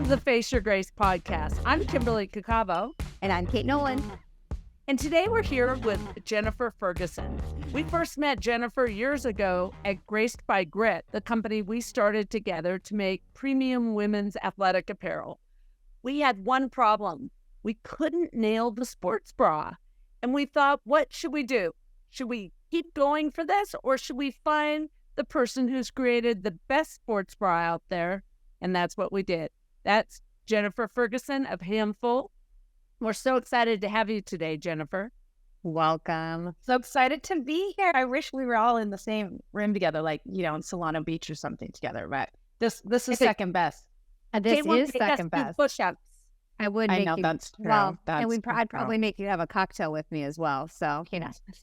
to the Face Your Grace podcast. I'm Kimberly Caccavo. And I'm Kate Nowlan. And today we're here with Jennifer Ferguson. We first met Jennifer years ago at Graced by Grit, the company we started together to make premium women's athletic apparel. We had one problem. We couldn't nail the sports bra. And we thought, what should we do? Should we keep going for this, or should we find the person who's created the best sports bra out there? And that's what we did. That's Jennifer Ferguson of Handful. We're so excited to have you today, Jennifer. Welcome. So excited to be here. I wish we were all in the same room together, like, in Solano Beach or something together. But this is second best. This is second best. Push-ups. I would. I know that's true. Well, that's and I'd probably make you have a cocktail with me as well. So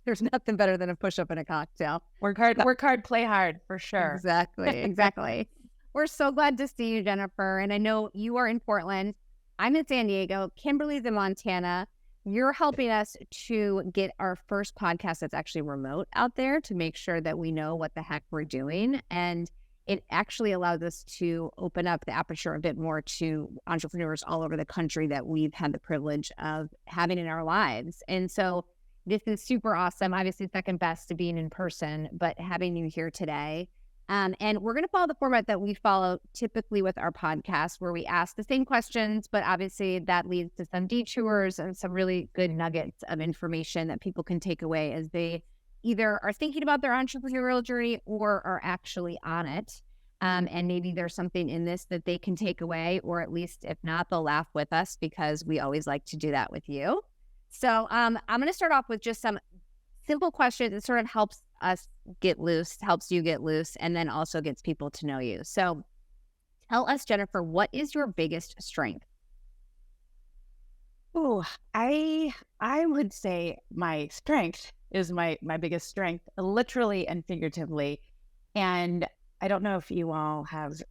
there's nothing better than a push-up and a cocktail. Work hard, play hard, for sure. Exactly. We're so glad to see you, Jennifer. And I know you are in Portland. I'm in San Diego. Kimberly's in Montana. You're helping us to get our first podcast that's actually remote out there to make sure that we know what the heck we're doing. And it actually allows us to open up the aperture a bit more to entrepreneurs all over the country that we've had the privilege of having in our lives. And so this is super awesome. Obviously, second best to being in person, but having you here today. And we're going to follow the format that we follow typically with our podcast, where we ask the same questions, but obviously that leads to some detours and some really good nuggets of information that people can take away as they either are thinking about their entrepreneurial journey or are actually on it. And maybe there's something in this that they can take away, or at least if not, they'll laugh with us, because we always like to do that with you. So I'm going to start off with just some simple questions. It sort of helps us get loose, helps you get loose, and then also gets people to know you. So tell us, Jennifer, what is your biggest strength? Oh, I would say my strength is my biggest strength, literally and figuratively. And I don't know if you all have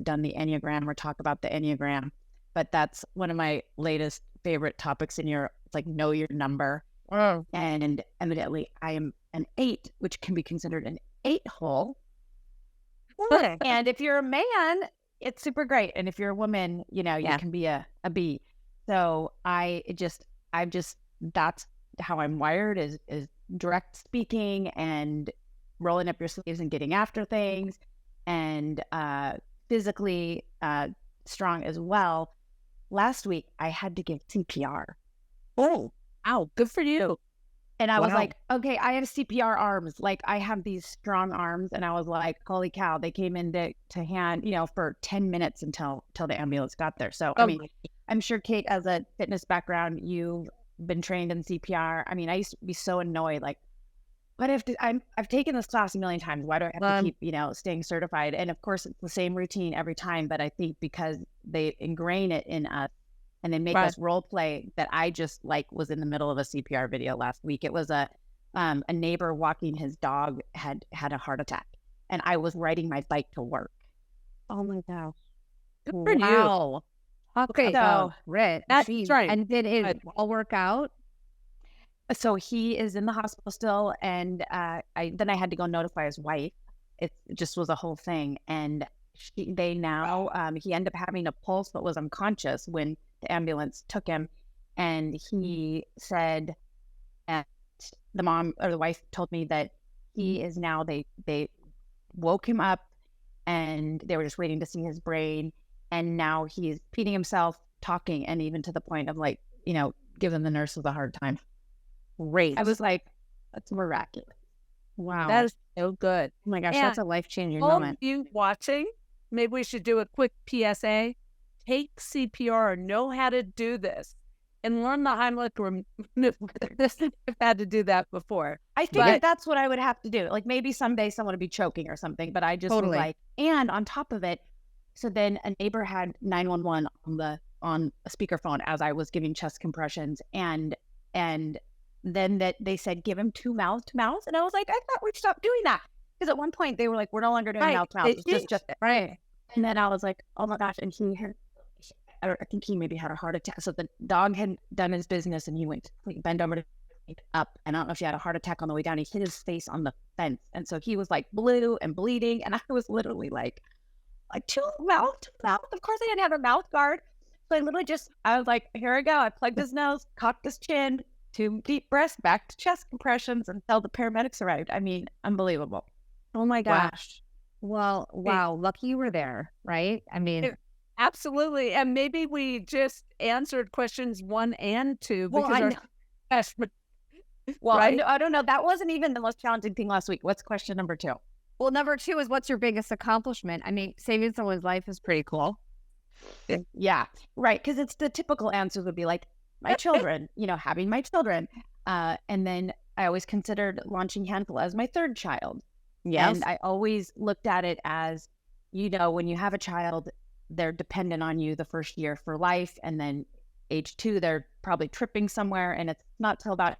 done the Enneagram or talk about the Enneagram, but that's one of my latest favorite topics in your, like, know your number. Oh. And evidently I am an 8, which can be considered an 8-hole. And if you're a man, it's super great. And if you're a woman, you can be a B. So that's how I'm wired, is direct speaking and rolling up your sleeves and getting after things, and physically strong as well. Last week I had to give CPR. Oh, wow, good for you. And I was like, okay, I have CPR arms. Like, I have these strong arms. And I was like, holy cow, they came in to hand, for 10 minutes until the ambulance got there. So, I mean, I'm sure, Kate, as a fitness background, you've been trained in CPR. I mean, I used to be so annoyed, like, what if I've taken this class a million times. Why do I have to keep, staying certified? And of course, it's the same routine every time. But I think because they ingrain it in us, and they make us role play, that I just was in the middle of a CPR video last week. It was a neighbor walking his dog had a heart attack, and I was riding my bike to work. Oh my gosh. Good for you. Okay, so that's right. And did it all work out? So he is in the hospital still, and I had to go notify his wife. It just was a whole thing, and he ended up having a pulse but was unconscious when the ambulance took him. And he said, and the mom or the wife told me that he is now, they woke him up and they were just waiting to see his brain. And now he's feeding himself, talking, and even to the point of giving the nurses a hard time. Great. I was like, that's miraculous. Wow. That is so good. Oh my gosh, Yeah. that's a life-changing All moment. of you watching, maybe we should do a quick PSA. Take CPR, know how to do this, and learn the Heimlich maneuver. I've had to do that before. I figured that's what I would have to do. Like, maybe someday someone would be choking or something, but I just was like, and on top of it, so then a neighbor had 911 on a speakerphone as I was giving chest compressions, and then that they said, give him 2 mouth to mouth. And I was like, I thought we'd stop doing that. Because at one point they were like, we're no longer doing mouth to mouth. It's just right. And then I was like, oh my gosh. And I think he maybe had a heart attack. So the dog had done his business and he went to bend over to up. And I don't know if he had a heart attack on the way down. He hit his face on the fence. And so he was like blue and bleeding. And I was literally like, like to mouth. Of course I didn't have a mouth guard. So I was like, here I go. I plugged his nose, cocked his chin, 2 deep breaths, back to chest compressions until the paramedics arrived. I mean, unbelievable. Oh my Wow. gosh. Well, wow. Lucky you were there, right? I mean, Absolutely. And maybe we just answered questions 1 and 2 Well, because I our know. assessment, Well, right? I don't know. That wasn't even the most challenging thing last week. What's question number 2? Well, number 2 is what's your biggest accomplishment? I mean, saving someone's life is pretty cool. Yeah, right. Because it's the typical answers would be like my children, having my children. And then I always considered launching Handful as my 3rd child. Yes. And I always looked at it as, when you have a child, they're dependent on you the first year for life. And then age 2, they're probably tripping somewhere. And it's not till about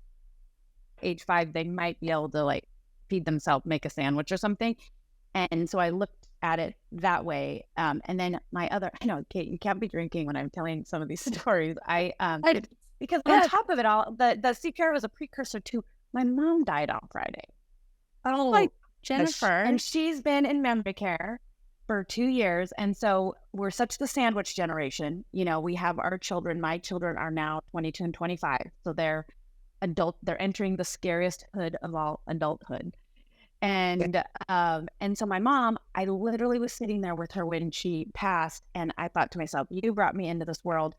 age 5, they might be able to like feed themselves, make a sandwich or something. And so I looked at it that way. And then I know, Kate, you can't be drinking when I'm telling some of these stories. Because on top of it all, the CPR was a precursor to my mom died on Friday. Oh, Like, Jennifer. And she's been in memory care for 2 years. And so we're such the sandwich generation. We have our children. My children are now 22 and 25. So they're entering the scariest hood of all adulthood. And so my mom, I literally was sitting there with her when she passed. And I thought to myself, you brought me into this world.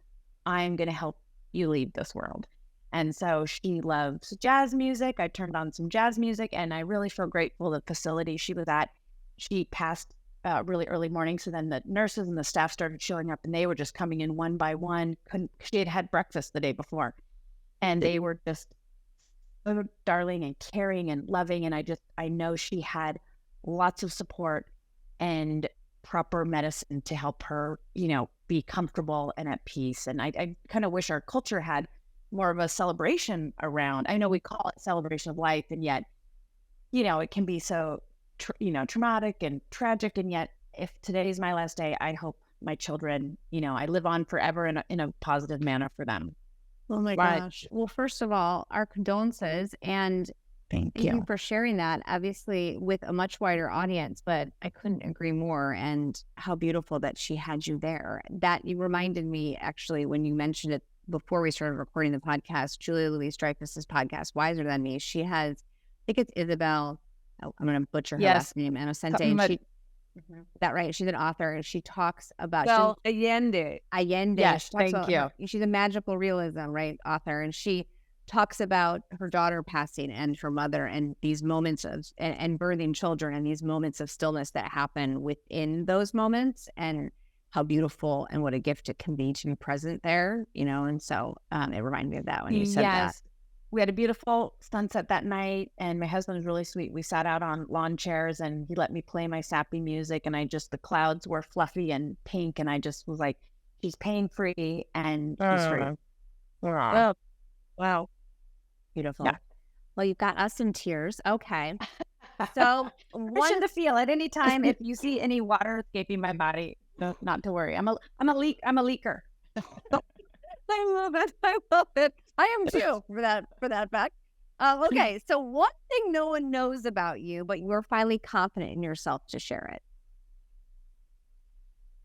I'm going to help you leave this world. And so she loves jazz music. I turned on some jazz music, and I really feel grateful the facility she was at. She passed really early morning. So then the nurses and the staff started showing up, and they were just coming in one by one. She had had breakfast the day before, and they were just so darling and caring and loving. And I know she had lots of support and proper medicine to help her, be comfortable and at peace. And I kind of wish our culture had more of a celebration around. I know we call it celebration of life, and yet, it can be so, traumatic and tragic. And yet, if today's my last day, I hope my children, I live on forever in a positive manner for them. Oh my gosh. Well, first of all, our condolences, and thank you for sharing that, obviously with a much wider audience, but I couldn't agree more. And how beautiful that she had you there. That you reminded me, actually, when you mentioned it before we started recording the podcast, Julia Louis-Dreyfus's podcast, Wiser Than Me. She has, I think it's Isabel, I'm going to butcher her last name, Inocente. That right? She's an author, and she talks about Allende. Yes, thank you. She's a magical realism, right, author, and she talks about her daughter passing and her mother, and these moments of and birthing children, and these moments of stillness that happen within those moments, and how beautiful and what a gift it can be to be present there, and so it reminded me of that when you said that. We had a beautiful sunset that night, and my husband was really sweet. We sat out on lawn chairs, and he let me play my sappy music, and the clouds were fluffy and pink, and I just was like, she's pain-free and she's free. Wow. Beautiful. Yeah. Well, you've got us in tears. Okay. So permission to feel at any time. If you see any water escaping my body, not to worry. I'm a leaker. I love it. I love it. I am too for that fact. Okay, so one thing no one knows about you, but you are finally confident in yourself to share it.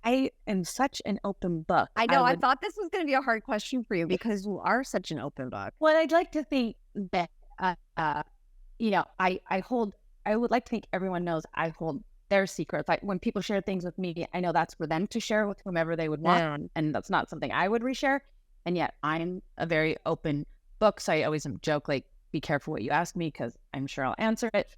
I am such an open book. I know. I thought this was going to be a hard question for you because you are such an open book. Well, I'd like to think that, I would like to think everyone knows I hold their secrets. Like when people share things with me, I know that's for them to share with whomever they would want. And that's not something I would reshare. And yet I'm a very open book. So I always joke, like, be careful what you ask me, because I'm sure I'll answer it.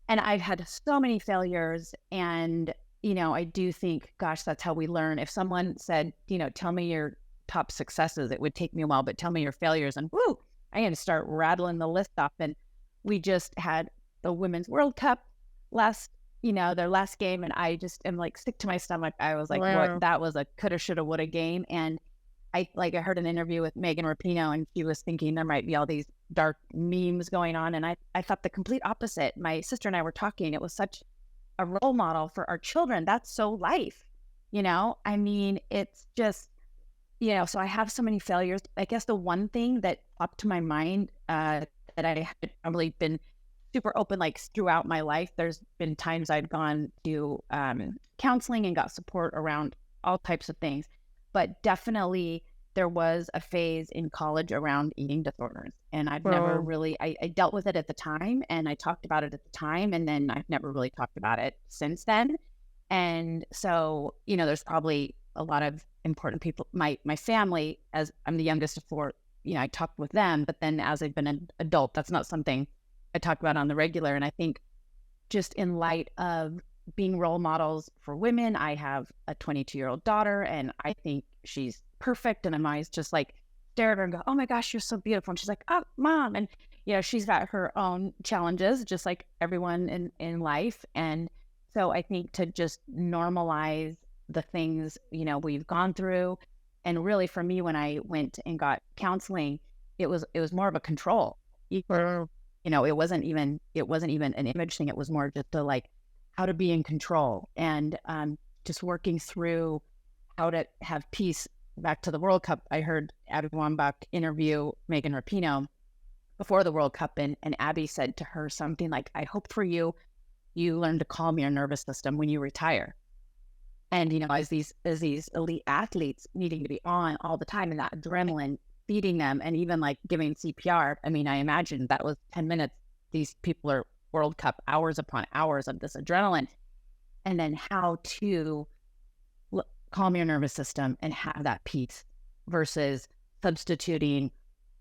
And I've had so many failures. And, I do think, gosh, that's how we learn. If someone said, tell me your top successes, it would take me a while, but tell me your failures. And woo, I had to start rattling the list off. And we just had the Women's World Cup their last game. And I just am like sick to my stomach. I was like, what? That was a coulda, shoulda, woulda game. And I heard an interview with Megan Rapinoe, and she was thinking there might be all these dark memes going on. And I thought the complete opposite. My sister and I were talking. It was such a role model for our children. That's so life, I mean, it's just, so I have so many failures. I guess the one thing that popped to my mind that I had probably been super open, like throughout my life. There's been times I've gone to counseling and got support around all types of things, but definitely there was a phase in college around eating disorders, and I've never really, I dealt with it at the time, and I talked about it at the time, and then I've never really talked about it since then. And so, there's probably a lot of important people, my family, as I'm the youngest of four, I talked with them, but then as I've been an adult, that's not something I talk about on the regular. And I think just in light of being role models for women, I have a 22-year-old daughter, and I think she's perfect. And I'm always just like stare at her and go, "Oh my gosh, you're so beautiful." And she's like, "Oh, mom." And, she's got her own challenges, just like everyone in life. And so I think to just normalize the things, we've gone through. And really for me, when I went and got counseling, it was more of a control. It wasn't even an image thing. It was more just to like how to be in control, and just working through how to have peace. Back to the World Cup, I heard Abby Wambach interview Megan Rapinoe before the World Cup, and Abby said to her something like, "I hope for you learn to calm your nervous system when you retire." And, as these elite athletes needing to be on all the time, and that adrenaline feeding them, and even like giving CPR. I mean, I imagine that was 10 minutes. These people are World Cup hours upon hours of this adrenaline. And then how to calm your nervous system and have that peace versus substituting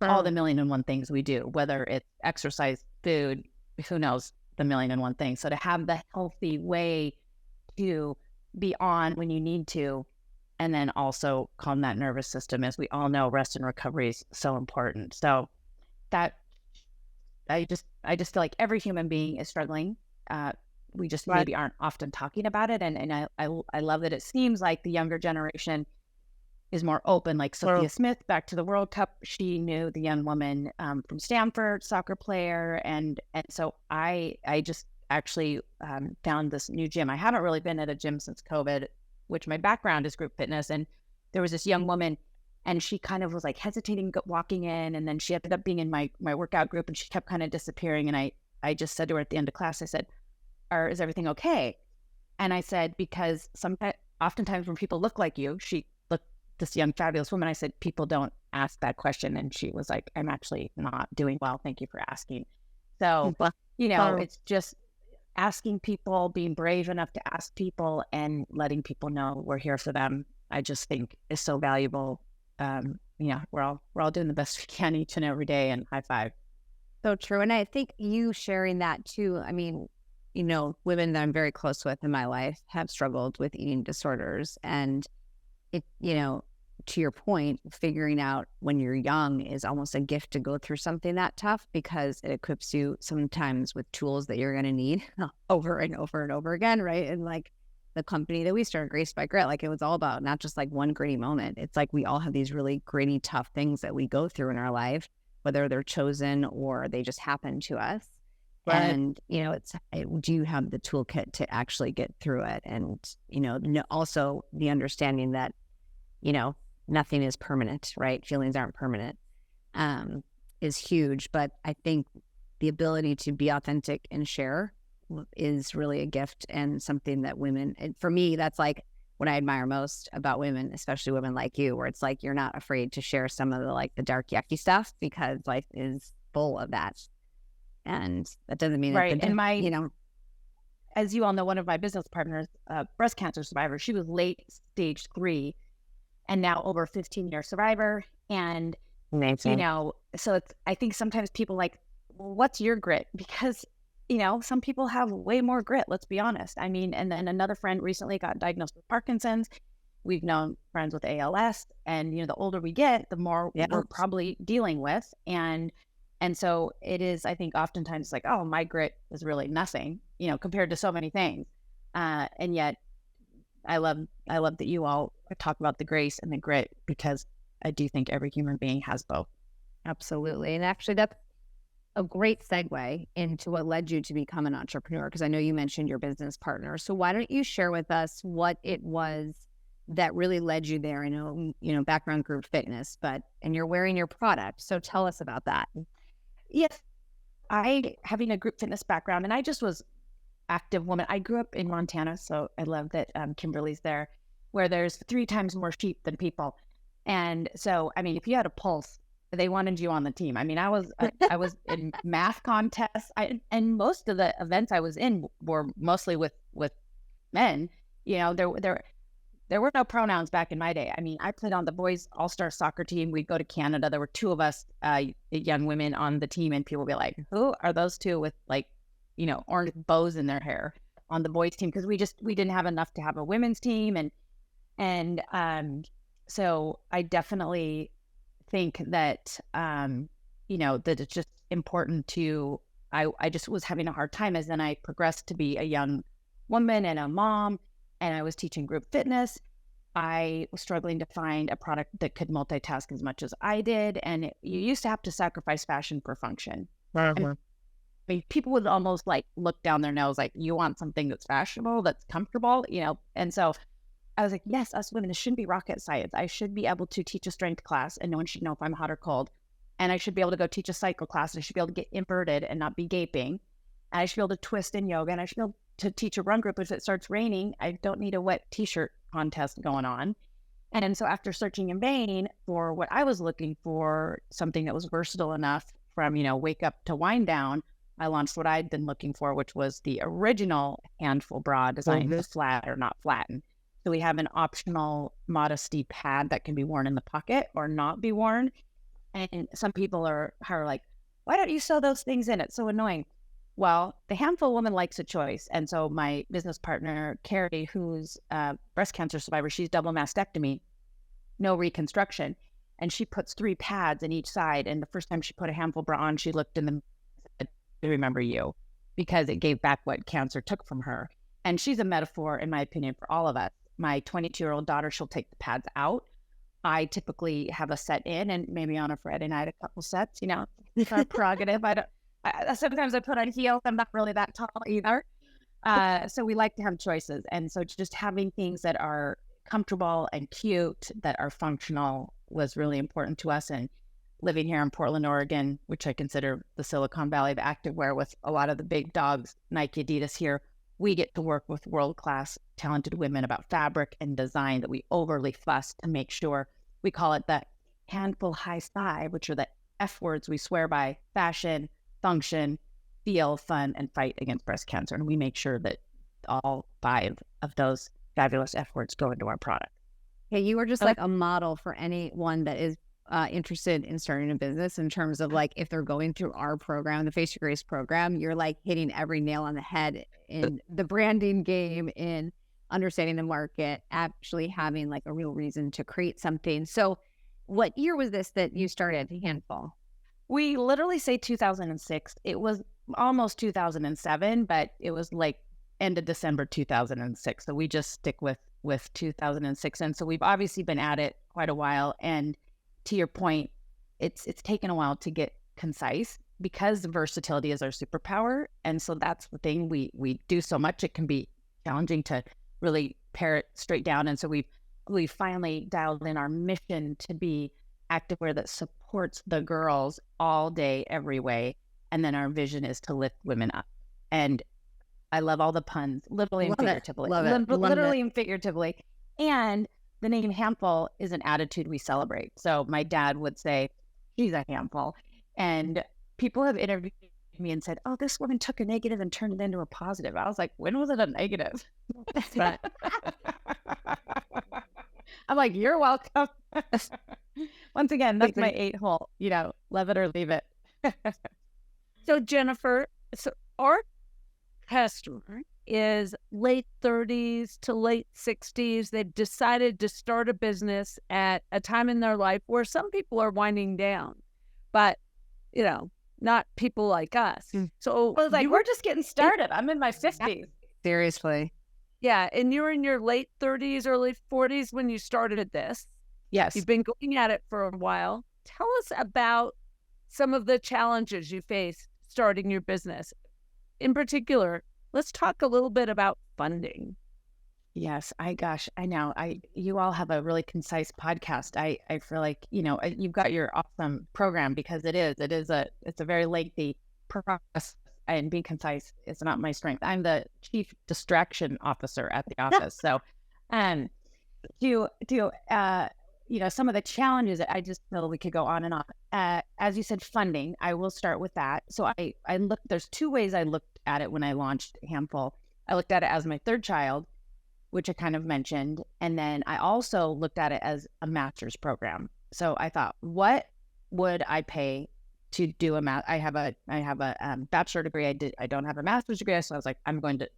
all the million and one things we do, whether it's exercise, food, who knows, the million and one things. So to have the healthy way to be on when you need to, and then also calm that nervous system. As we all know, rest and recovery is so important. So that I just feel like every human being is struggling. We just maybe aren't often talking about it. And I love that it seems like the younger generation is more open. Like Sophia Smith, back to the World Cup, she knew the young woman from Stanford, soccer player. And so I just actually found this new gym. I haven't really been at a gym since COVID, which my background is group fitness. And there was this young woman, and she kind of was like hesitating walking in. And then she ended up being in my workout group, and she kept kind of disappearing. And I just said to her at the end of class, I said, "Is everything okay?" And I said, because oftentimes when people look like you, this young fabulous woman, I said, people don't ask that question. And she was like, "I'm actually not doing well. Thank you for asking." So, it's just asking people, being brave enough to ask people, and letting people know we're here for them. I just think is so valuable. We're all doing the best we can each and every day, and high five. So true. And I think you sharing that too, I mean, women that I'm very close with in my life have struggled with eating disorders. And it, to your point, figuring out when you're young is almost a gift to go through something that tough, because it equips you sometimes with tools that you're going to need over and over and over again, right? And like the company that we started, Graced by Grit, like it was all about not just like one gritty moment. It's like we all have these really gritty, tough things that we go through in our life, whether they're chosen or they just happen to us. Right. And, do you have the toolkit to actually get through it? And, also the understanding that, nothing is permanent, right? Feelings aren't permanent, is huge. But I think the ability to be authentic and share is really a gift, and something that women, and for me, that's like what I admire most about women, especially women like you, where it's like, you're not afraid to share some of the dark, yucky stuff, because life is full of that. And that doesn't mean right. And as you all know, one of my business partners, breast cancer survivor, she was late stage 3, and now over 15-year survivor. And amazing. So I think sometimes people like, well, what's your grit? Because some people have way more grit. Let's be honest. I mean, and then another friend recently got diagnosed with Parkinson's. We've known friends with ALS, and the older we get, the more we're probably dealing with. And so it is, I think, oftentimes like, oh, my grit is really nothing, compared to so many things. And yet I love that you all talk about the grace and the grit, because I do think every human being has both. Absolutely. And actually, that's a great segue into what led you to become an entrepreneur, because I know you mentioned your business partner. So why don't you share with us what it was that really led you there? I know, background group fitness, and you're wearing your product. So tell us about that. Yes. having a group fitness background, and I just was active woman. I grew up in Montana, so I love that Kimberly's there, where there's 3 times more sheep than people. And so, I mean, if you had a pulse, they wanted you on the team. I mean, I was in math contests, and most of the events I was in were mostly with men. You know, there were no pronouns back in my day. I mean, I played on the boys all-star soccer team. We'd go to Canada. There were 2 of us, young women on the team, and people would be like, "Who are those 2 with like, you know, orange bows in their hair on the boys team?" Because we didn't have enough to have a women's team, and so I definitely think that you know, that it's just important to. I just was having a hard time as then I progressed to be a young woman and a mom, and I was teaching group fitness. I was struggling to find a product that could multitask as much as I did, and you used to have to sacrifice fashion for function. I mean, people would almost like look down their nose, like, you want something that's fashionable, that's comfortable, you know? And so I was like, yes, us women, this shouldn't be rocket science. I should be able to teach a strength class and no one should know if I'm hot or cold. And I should be able to go teach a cycle class, and I should be able to get inverted and not be gaping. And I should be able to twist in yoga, and I should be able to teach a run group. If it starts raining, I don't need a wet t-shirt contest going on. And so after searching in vain for what I was looking for, something that was versatile enough from, you know, wake up to wind down, I launched what I'd been looking for, which was the original handful bra designed to flat or not flatten. So we have an optional modesty pad that can be worn in the pocket or not be worn. And some people are like, why don't you sew those things in? It's so annoying. Well, the handful woman likes a choice. And so my business partner, Carrie, who's a breast cancer survivor, she's double mastectomy, no reconstruction. And she puts 3 pads in each side. And the first time she put a handful bra on, she looked in the mirror and said, "I remember you," because it gave back what cancer took from her. And she's a metaphor, in my opinion, for all of us. My 22-year-old daughter, she'll take the pads out. I typically have a set in, and maybe on a Friday night, a couple sets, you know, it's our prerogative. Sometimes I put on heels. I'm not really that tall either. So we like to have choices. And so just having things that are comfortable and cute, that are functional, was really important to us. And living here in Portland, Oregon, which I consider the Silicon Valley of activewear, with a lot of the big dogs, Nike, Adidas here, we get to work with world-class talented women about fabric and design that we overly fuss to make sure. We call it the handful high five, which are the F words we swear by: fashion, function, feel, fun, and fight against breast cancer. And we make sure that all 5 of those fabulous F words go into our product. Okay, you are just like a model for anyone that is interested in starting a business, in terms of like, if they're going through our program, the Face Your Grace program, you're like hitting every nail on the head in the branding game, in understanding the market, actually having like a real reason to create something. So what year was this that you started Handful? We literally say 2006. It was almost 2007, but it was like end of December 2006. So we just stick with 2006. And so we've obviously been at it quite a while. And to your point, it's taken a while to get concise, because versatility is our superpower. And so that's the thing. We do so much, it can be challenging to really pare it straight down. And so we've finally dialed in our mission to be activewear that supports the girls all day, every way. And then our vision is to lift women up. And I love all the puns, literally and figuratively. Literally and figuratively. And the name Handful is an attitude we celebrate. So my dad would say, "She's a handful." And people have interviewed me and said, "Oh, this woman took a negative and turned it into a positive." I was like, when was it a negative? But I'm like, you're welcome. Once again, that's my 8-hole, you know, love it or leave it. So Jennifer, our customer is late 30s to late 60s. They've decided to start a business at a time in their life where some people are winding down, but, you know, not people like us. So I was like, we're just getting started. I'm in my 50s. Seriously. Yeah. And you're in your late 30s, early 40s when you started this. Yes. You've been going at it for a while. Tell us about some of the challenges you faced starting your business. In particular, let's talk a little bit about funding. Yes. I know. You all have a really concise podcast. I feel like, you know, you've got your awesome program, because it's a very lengthy process and being concise is not my strength. I'm the chief distraction officer at the office. So, to some of the challenges that I just feel we could go on and on. As you said, funding, I will start with that. So I looked, there's two ways I looked at it when I launched Handful. I looked at it as my third child, which I kind of mentioned. And then I also looked at it as a master's program. So I thought, what would I pay to do I have a bachelor degree. I don't have a master's degree. So I was like, I'm going to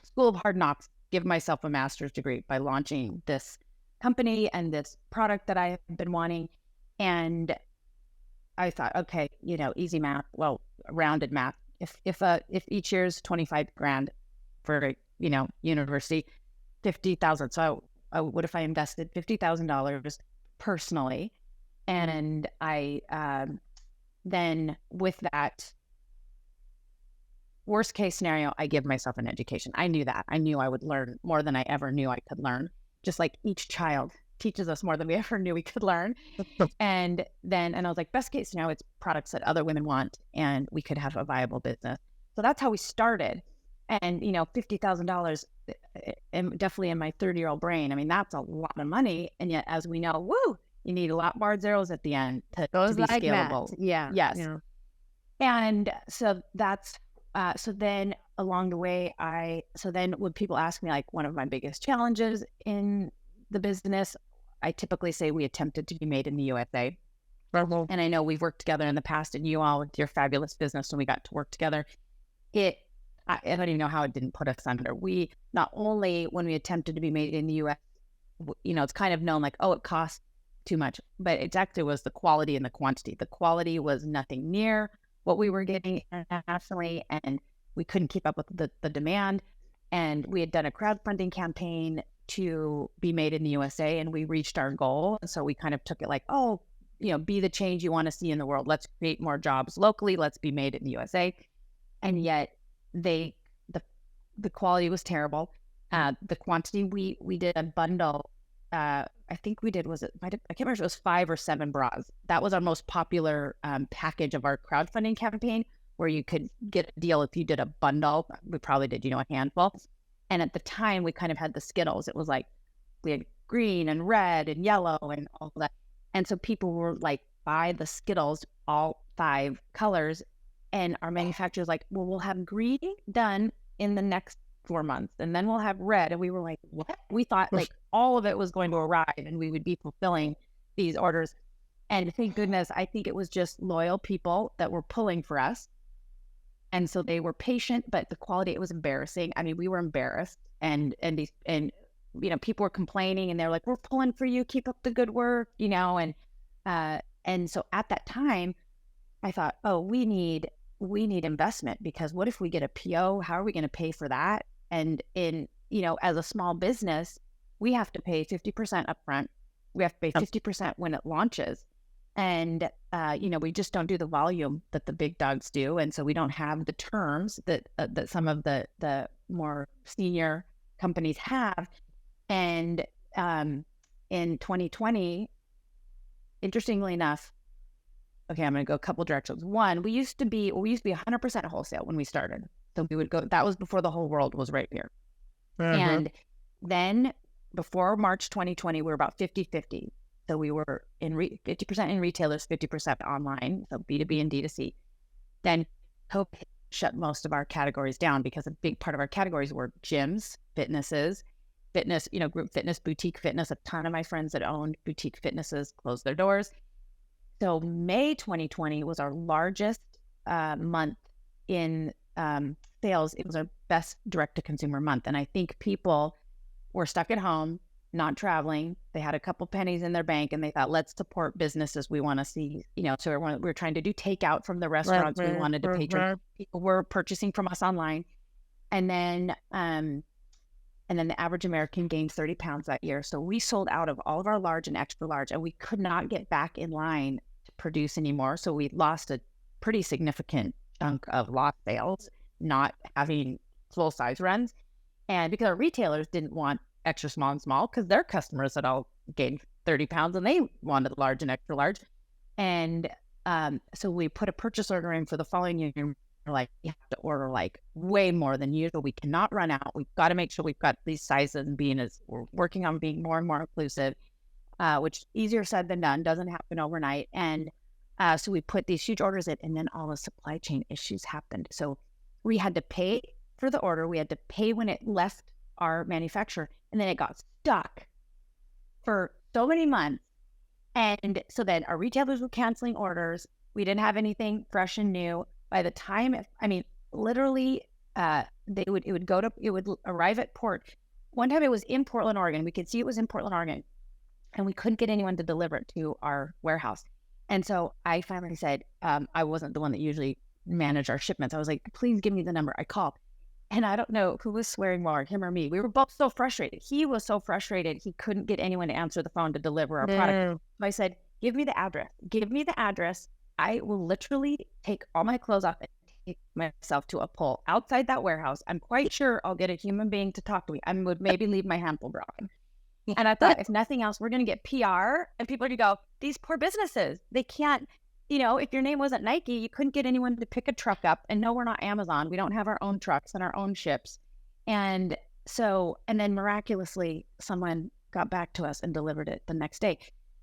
School of Hard Knocks, give myself a master's degree by launching this company and this product that I have been wanting. And I thought, okay, easy math, well, rounded math. If each year's 25 grand for, university, 50,000. So what if I invested $50,000 personally? And I, then with that, worst case scenario, I give myself an education. I knew that. I knew I would learn more than I ever knew I could learn. Just like each child teaches us more than we ever knew we could learn. And I was like, best case scenario, it's products that other women want, and we could have a viable business. So that's how we started. And, $50,000, definitely in my 30-year-old brain, I mean, that's a lot of money. And yet, as we know, you need a lot more zeros at the end to be like scalable. Math. Yeah. Yes. Yeah. And so that's, so then along the way, then when people ask me, like, one of my biggest challenges in the business, I typically say we attempted to be made in the USA. And I know we've worked together in the past, and you all with your fabulous business, when we got to work together, I don't even know how it didn't put us under. We, not only when we attempted to be made in the US, it's kind of known like, it costs too much, but it actually was the quality and the quantity. The quality was nothing near what we were getting internationally, and we couldn't keep up with the demand. And we had done a crowdfunding campaign to be made in the USA, and we reached our goal. And so we kind of took it like, be the change you want to see in the world. Let's create more jobs locally. Let's be made in the USA. And yet the quality was terrible. The quantity, we did a bundle. I think we did, I can't remember if it was 5 or 7 bras. That was our most popular package of our crowdfunding campaign, where you could get a deal if you did a bundle. We probably did, a handful. And at the time, we kind of had the Skittles. It was like, we had green and red and yellow and all that. And so people were like, buy the Skittles, all 5 colors. And our manufacturer's like, well, we'll have green done in the next 4 months, and then we'll have red. And we were like, what? We thought like all of it was going to arrive and we would be fulfilling these orders. And thank goodness, I think it was just loyal people that were pulling for us. And so they were patient, but the quality, it was embarrassing. I mean, we were embarrassed, and people were complaining, and they're like, we're pulling for you, keep up the good work, and so at that time I thought, we need investment, because what if we get a PO? How are we going to pay for that? And as a small business, we have to pay 50% upfront. We have to pay 50% when it launches. And, we just don't do the volume that the big dogs do. And so we don't have the terms that some of the more senior companies have. And in 2020, interestingly enough, okay, I'm going to go a couple directions. One, we used to be 100% wholesale when we started. So we would go, that was before the whole world was right here. And then before March 2020, we were about 50-50. So we were 50% in retailers, 50% online, so B2B and D2C. Then COVID shut most of our categories down, because a big part of our categories were gyms, fitnesses, group fitness, boutique fitness. A ton of my friends that owned boutique fitnesses closed their doors. So May 2020 was our largest month in sales. It was our best direct-to-consumer month. And I think people were stuck at home, not traveling. They had a couple pennies in their bank, and they thought, let's support businesses we want to see. So we were trying to do takeout from the restaurants. We wanted to patron. People were purchasing from us online. And then the average American gained 30 pounds that year. So we sold out of all of our large and extra large, and we could not get back in line to produce anymore. So we lost a pretty significant chunk of lost sales, not having full size runs. And because our retailers didn't want extra small and small, because their customers had all gained 30 pounds and they wanted large and extra large. And so we put a purchase order in for the following year. We're like, we have to order like way more than usual. We cannot run out. We've got to make sure we've got these sizes and we're working on being more and more inclusive, which easier said than done, doesn't happen overnight. And so we put these huge orders in, and then all the supply chain issues happened. So we had to pay for the order. We had to pay when it left our manufacturer, and then it got stuck for so many months. And so then our retailers were canceling orders. We didn't have anything fresh and new. By the time, literally, it would arrive at port. One time it was in Portland, Oregon. We could see it was in Portland, Oregon, and we couldn't get anyone to deliver it to our warehouse. And so I finally said, I wasn't the one that usually managed our shipments. I was like, please give me the number. I called. And I don't know who was swearing more, him or me. We were both so frustrated. He was so frustrated. He couldn't get anyone to answer the phone to deliver our product. So I said, give me the address. Give me the address. I will literally take all my clothes off and take myself to a pole outside that warehouse. I'm quite sure I'll get a human being to talk to me. I would maybe leave my handle broken. And I thought, if nothing else, we're going to get PR, and people are going to go, these poor businesses, they can't, if your name wasn't Nike, you couldn't get anyone to pick a truck up. And no, we're not Amazon. We don't have our own trucks and our own ships. And then miraculously, someone got back to us and delivered it the next day.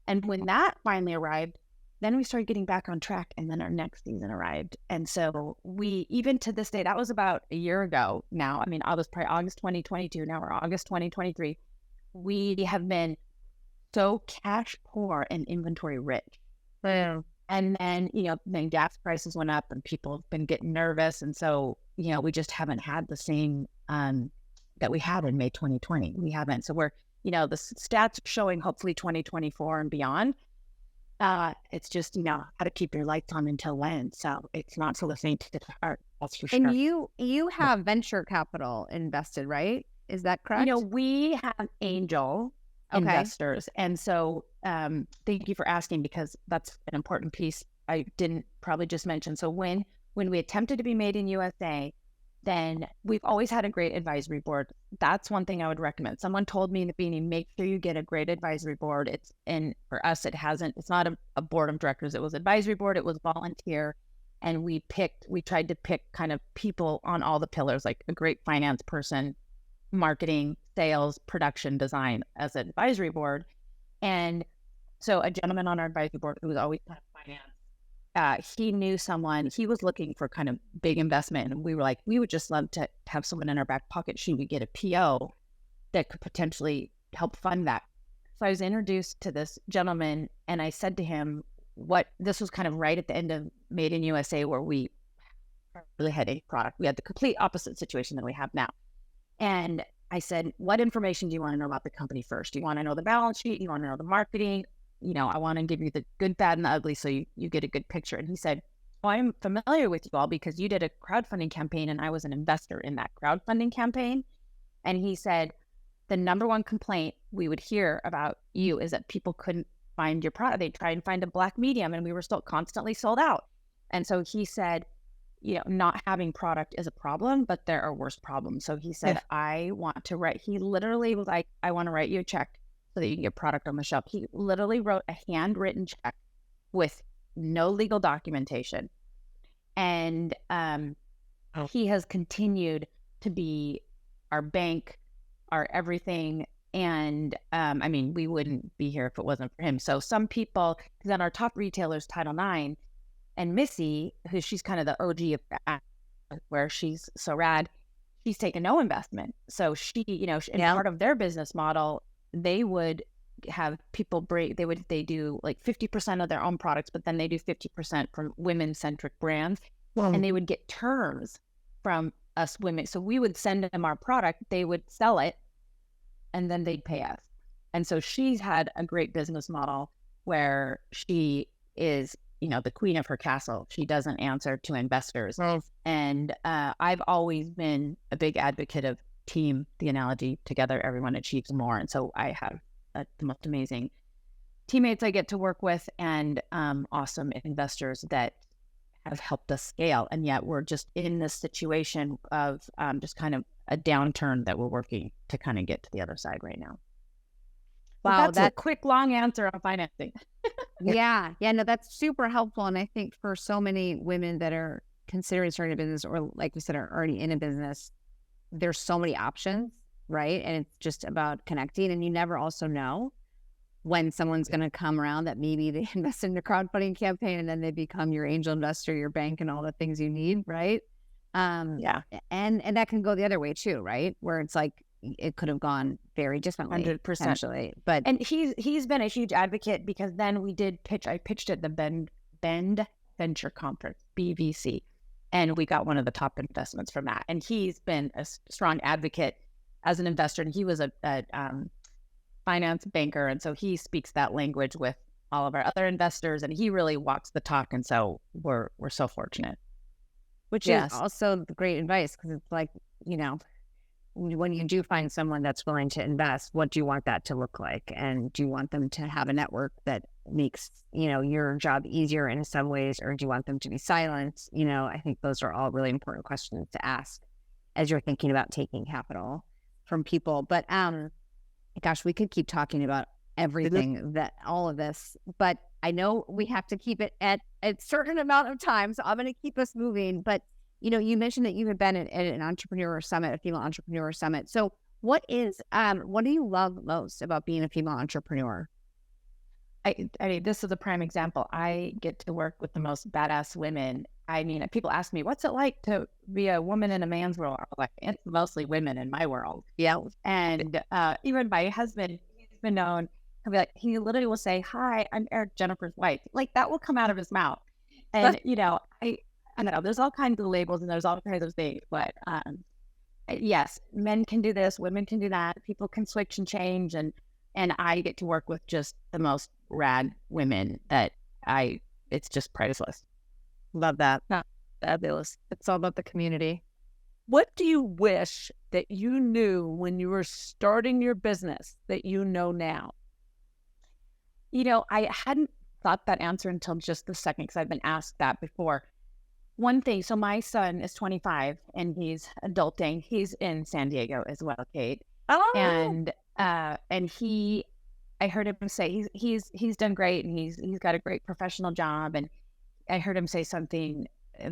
And when that finally arrived, then we started getting back on track, and then our next season arrived. And so we, even to this day, that was about a year ago now. I was probably August 2022. Now we're August 2023. We have been so cash poor and inventory rich. Wow. And then, then gas prices went up and people have been getting nervous. And so, we just haven't had the same that we had in May 2020. We haven't. So we're, the stats are showing hopefully 2024 and beyond. It's just, how to keep your lights on until when. So it's not so the faint at heart. That's for sure. And you have venture capital invested, right? Is that correct? We have angel investors. And so thank you for asking, because that's an important piece I didn't probably just mention. So when we attempted to be made in USA, then we've always had a great advisory board. That's one thing I would recommend. Someone told me in the beginning, make sure you get a great advisory board. For us, it's not a board of directors. It was advisory board. It was volunteer. And we tried to pick kind of people on all the pillars, like a great finance person, marketing, sales, production, design as an advisory board. And so a gentleman on our advisory board who was always kind of finance, he knew someone, he was looking for kind of big investment. And we were like, we would just love to have someone in our back pocket. Should we get a PO that could potentially help fund that? So I was introduced to this gentleman, and I said to him, this was kind of right at the end of Made in USA, where we really had a product. We had the complete opposite situation than we have now. And I said, what information do you want to know about the company first? Do you want to know the balance sheet? Do you want to know the marketing? I want to give you the good, bad, and the ugly so you get a good picture. And he said, I'm familiar with you all because you did a crowdfunding campaign and I was an investor in that crowdfunding campaign. And he said, the number one complaint we would hear about you is that people couldn't find your product. They'd try and find a black medium, and we were still constantly sold out. And so he said, not having product is a problem, but there are worse problems. So he said, he literally was like, I want to write you a check so that you can get product on the shelf. He literally wrote a handwritten check with no legal documentation. And he has continued to be our bank, our everything. And we wouldn't be here if it wasn't for him. So some people, then our top retailers, Title IX, and Missy, she's kind of the OG of that, where she's so rad, she's taken no investment. So she, part of their business model, they would have people they do like 50% of their own products, but then they do 50% from women-centric brands. Wow. And they would get terms from us women. So we would send them our product, they would sell it, and then they'd pay us. And so she's had a great business model where she is, the queen of her castle. She doesn't answer to investors. Nice. And I've always been a big advocate of team, the analogy, together everyone achieves more. And so I have the most amazing teammates I get to work with, and awesome investors that have helped us scale. And yet we're just in this situation of just kind of a downturn that we're working to kind of get to the other side right now. Wow, that's a quick, long answer on financing. Yeah. Yeah. No, that's super helpful. And I think for so many women that are considering starting a business or, like we said, are already in a business, there's so many options, right? And it's just about connecting. And you never also know when someone's going to come around that maybe they invest in a crowdfunding campaign and then they become your angel investor, your bank, and all the things you need, right? Yeah. And that can go the other way too, right? Where it's like it could have gone very differently, 100%. potentially. But And he's been a huge advocate because then I pitched at the Bend Venture Conference, BVC, and we got one of the top investments from that. And he's been a strong advocate as an investor, and he was a finance banker, and so he speaks that language with all of our other investors, and he really walks the talk. And so we're so fortunate. which is also great advice, because it's like, when you do find someone that's willing to invest, what do you want that to look like? And do you want them to have a network that makes, your job easier in some ways, or do you want them to be silent? I think those are all really important questions to ask as you're thinking about taking capital from people. But gosh, we could keep talking about everything, all of this, but I know we have to keep it at a certain amount of time, so I'm going to keep us moving. But you mentioned that you had been at an entrepreneur summit, a female entrepreneur summit. So what do you love most about being a female entrepreneur? I mean, this is a prime example. I get to work with the most badass women. I mean, people ask me, what's it like to be a woman in a man's world? I'm like, it's mostly women in my world. Yeah. And even my husband, he's been known, he literally will say, hi, I'm Eric, Jennifer's wife. Like, that will come out of his mouth. And, I don't know, there's all kinds of labels and there's all kinds of things, but yes, men can do this, women can do that. People can switch and change. And I get to work with just the most rad women it's just priceless. Love that. Fabulous. It's all about the community. What do you wish that you knew when you were starting your business that you know now? I hadn't thought that answer until just the second, because I've been asked that before. One thing, so my son is 25 and he's adulting. He's in San Diego as well, Kate. Oh. And I heard him say he's done great, and he's got a great professional job. And I heard him say something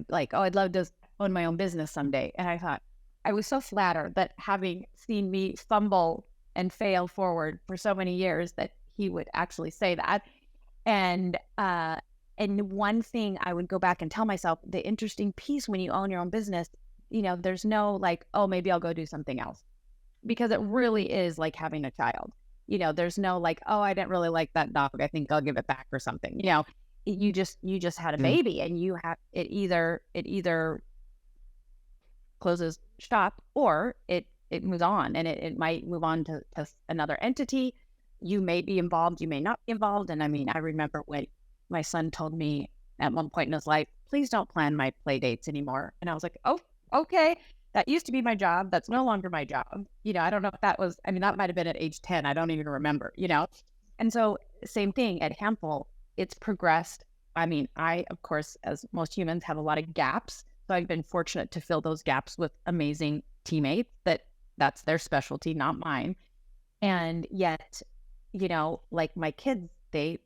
like, "Oh, I'd love to own my own business someday." And I thought, I was so flattered that, having seen me fumble and fail forward for so many years, that he would actually say that. And one thing I would go back and tell myself, the interesting piece when you own your own business, there's no like, oh, maybe I'll go do something else, because it really is like having a child. There's no like, oh, I didn't really like that dog, I think I'll give it back or something. You just had a baby, and you have it either closes shop or it moves on, and it might move on to another entity. You may be involved, you may not be involved. And I mean, I remember when my son told me at one point in his life, please don't plan my play dates anymore. And I was like, oh, okay. That used to be my job. That's no longer my job. I don't know if that was, that might've been at age 10. I don't even remember, And so same thing at Handful, it's progressed. I mean, I, of course, as most humans, have a lot of gaps. So I've been fortunate to fill those gaps with amazing teammates that's their specialty, not mine. And yet, like my kids, they've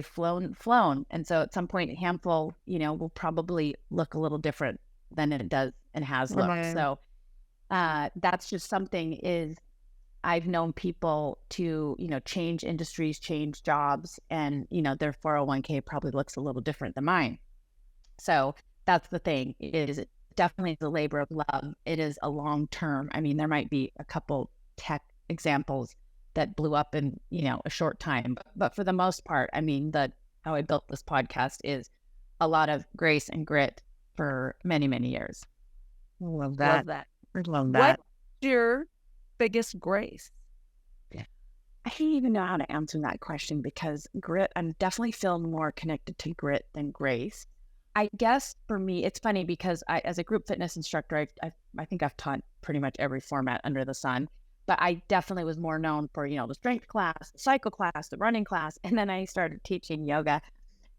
flown. And so at some point, Handful, will probably look a little different than it does and has looked. Right. So that's just something is I've known people to, change industries, change jobs, and, their 401k probably looks a little different than mine. So that's the thing. It is definitely the labor of love. It is a long term. I mean, there might be a couple tech examples that blew up in, a short time. But for the most part, I mean, how I built this podcast is a lot of grace and grit for many, many years. Love that. I love that. What's your biggest grace? I don't even know how to answer that question, because grit, I'm definitely feeling more connected to grit than grace. I guess for me, it's funny because as a group fitness instructor, I think I've taught pretty much every format under the sun. But I definitely was more known for, the strength class, the cycle class, the running class. And then I started teaching yoga,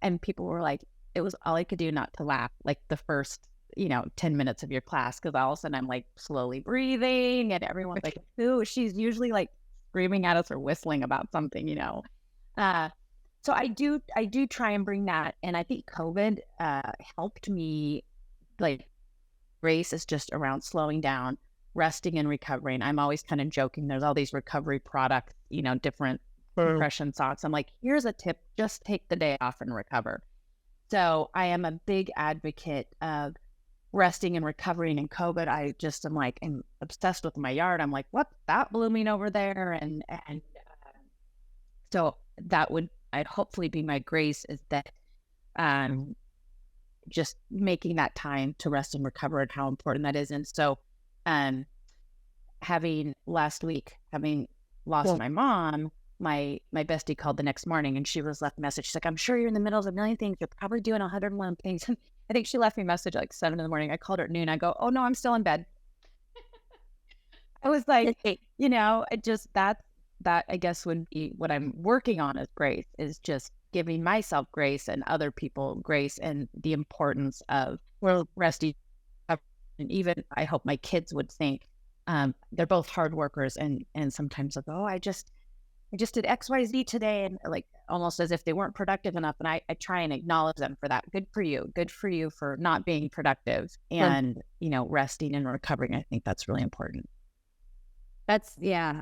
and people were like, it was all I could do not to laugh, like the first, 10 minutes of your class. Cause all of a sudden I'm like slowly breathing, and everyone's like, ooh, she's usually like screaming at us or whistling about something, So So I do try and bring that. And I think COVID helped me, like, grace is just around slowing down, resting and recovering. I'm always kind of joking. There's all these recovery products, different compression socks. I'm like, here's a tip, just take the day off and recover. So I am a big advocate of resting and recovering in COVID. I'm like, I'm obsessed with my yard. I'm like, what's that blooming over there? And so I'd hopefully be my grace, is that just making that time to rest and recover, and how important that is. And so having lost my mom, my bestie called the next morning, and she was left a message. She's like, I'm sure you're in the middle of a million things. You're probably doing 101 things. I think she left me a message like 7 a.m. I called her at noon. I go, oh no, I'm still in bed. I was like, that I guess would be what I'm working on as grace, is just giving myself grace and other people grace, and the importance of resting. And even I hope my kids would think, they're both hard workers, and sometimes they'll go, oh, I just did XYZ today, and like almost as if they weren't productive enough. And I try and acknowledge them for that. Good for you for not being productive and, resting and recovering. I think that's really important. I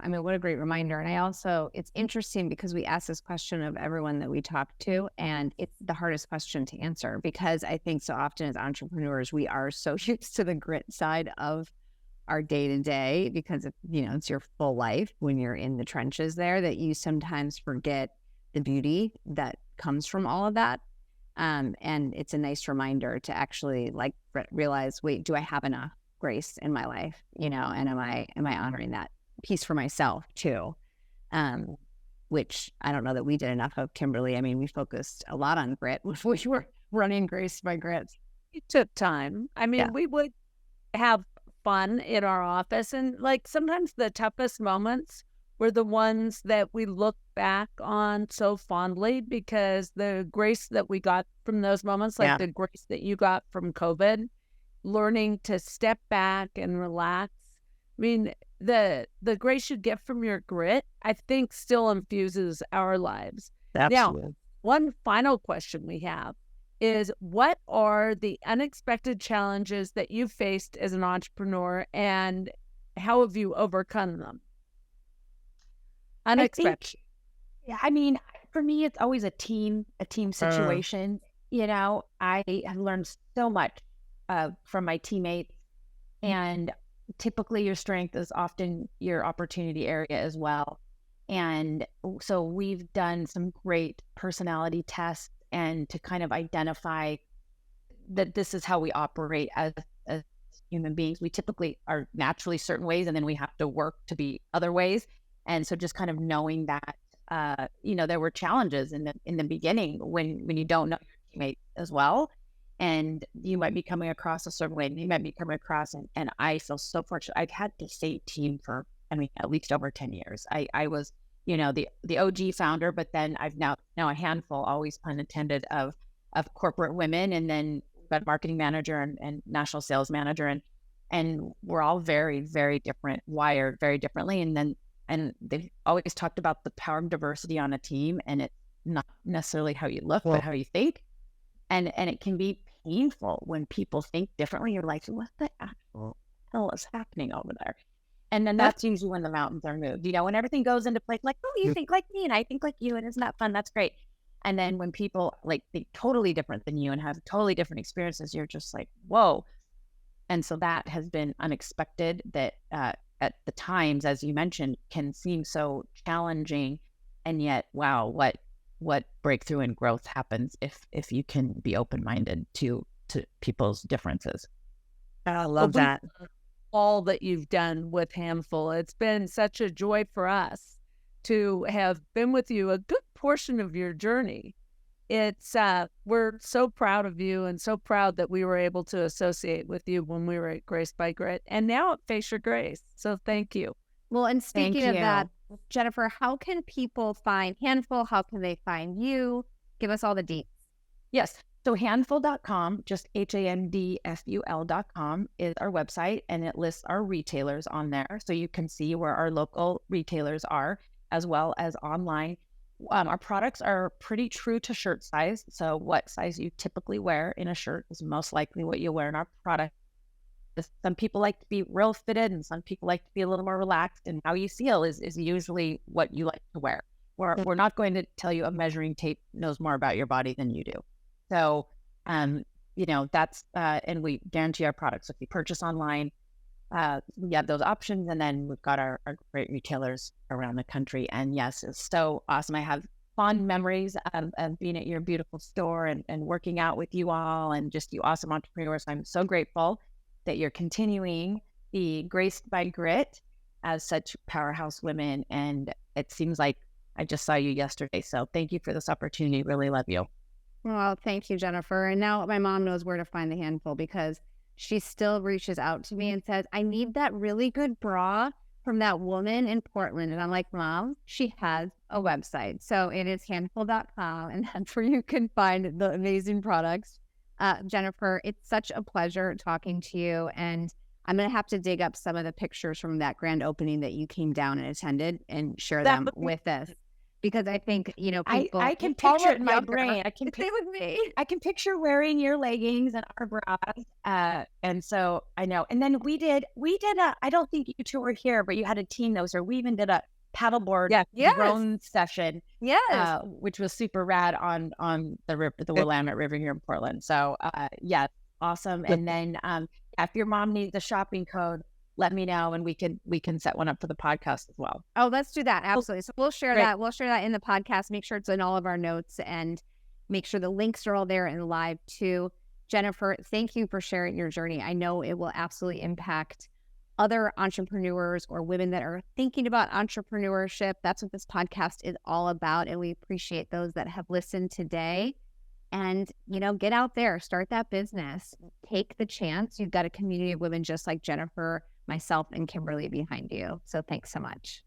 mean, what a great reminder. And it's interesting because we ask this question of everyone that we talk to, and it's the hardest question to answer, because I think so often as entrepreneurs, we are so used to the grit side of our day to day, because it's your full life when you're in the trenches there, that you sometimes forget the beauty that comes from all of that. And it's a nice reminder to actually realize, wait, do I have enough grace in my life? And am I honoring that piece for myself too? Which I don't know that we did enough of, Kimberly. I mean, we focused a lot on grit when we were running Grace by Grit. It took time. I mean, we would have fun in our office, and sometimes the toughest moments were the ones that we look back on so fondly, because the grace that we got from those moments, the grace that you got from COVID, learning to step back and relax. I mean, the grace you get from your grit, I think, still infuses our lives. Absolutely. Now, one final question we have is, what are the unexpected challenges that you've faced as an entrepreneur, and how have you overcome them? Unexpected. I mean, for me, it's always a team situation. I have learned so much from my teammates, and typically your strength is often your opportunity area as well. And so we've done some great personality tests, and to kind of identify that this is how we operate as human beings. We typically are naturally certain ways, and then we have to work to be other ways. And so just kind of knowing that, there were challenges in the beginning when you don't know your teammate as well, and you might be coming across a certain way, and you might be coming across, and I feel so fortunate. I've had the same team for, at least over 10 years. I was, the OG founder, but then I've now a handful, always pun intended, of corporate women, and then got a marketing manager and national sales manager, and we're all very, very different, wired very differently. And they've always talked about the power of diversity on a team, and it's not necessarily how you look, but how you think. And it can be painful when people think differently. You're like, what the actual hell is happening over there? And then that's usually when the mountains are moved, when everything goes into place, like, oh, you think like me, and I think like you, and isn't that fun? That's great. And then when people think totally different than you and have totally different experiences, you're just like, whoa. And so that has been unexpected, that at the times, as you mentioned, can seem so challenging. And yet, wow, what breakthrough and growth happens if you can be open-minded to people's differences. I love that. All that you've done with Handful. It's been such a joy for us to have been with you a good portion of your journey. It's we're so proud of you, and so proud that we were able to associate with you when we were at Grace by Grit, and now at Face Your Grace. So thank you. Well, and speaking of that, Jennifer, how can people find Handful? How can they find you? Give us all the deets. Yes. So handful.com, just handful.com is our website, and it lists our retailers on there. So you can see where our local retailers are, as well as online. Our products are pretty true to shirt size. So what size you typically wear in a shirt is most likely what you wear in our product. Some people like to be real fitted and some people like to be a little more relaxed. And how you feel is usually what you like to wear. We're not going to tell you a measuring tape knows more about your body than you do. So, that's, and we guarantee our products. If you purchase online, we have those options. And then we've got our great retailers around the country. And yes, it's so awesome. I have fond memories of being at your beautiful store and working out with you all and just you awesome entrepreneurs. I'm so grateful that you're continuing the Graced by Grit as such powerhouse women. And it seems like I just saw you yesterday. So thank you for this opportunity. Really love you. Well, thank you, Jennifer. And now my mom knows where to find the handful because she still reaches out to me and says, I need that really good bra from that woman in Portland. And I'm like, Mom, she has a website. So it is handful.com. And that's where you can find the amazing products. Jennifer, it's such a pleasure talking to you. And I'm going to have to dig up some of the pictures from that grand opening that you came down and attended and share them with us. Because I think, people... I can picture it in my brain. Stay with me. I can picture wearing your leggings and our bras. And so I know. And then we did I don't think you two were here, but you had a team that was here. We even did a paddleboard drone session. Yes. Which was super rad on the river, the Willamette River here in Portland. So awesome. And then if your mom needs a shopping code, let me know and we can set one up for the podcast as well. Oh, let's do that. Absolutely. So we'll share that. We'll share that in the podcast. Make sure it's in all of our notes and make sure the links are all there and live too. Jennifer, thank you for sharing your journey. I know it will absolutely impact other entrepreneurs or women that are thinking about entrepreneurship. That's what this podcast is all about. And we appreciate those that have listened today. And, get out there, start that business, take the chance. You've got a community of women just like Jennifer, myself, and Kimberly behind you. So thanks so much.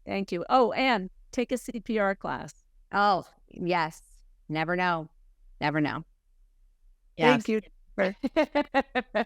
Thank you. Oh, and take a CPR class. Oh, yes. Never know. Never know. Yes. Thank you.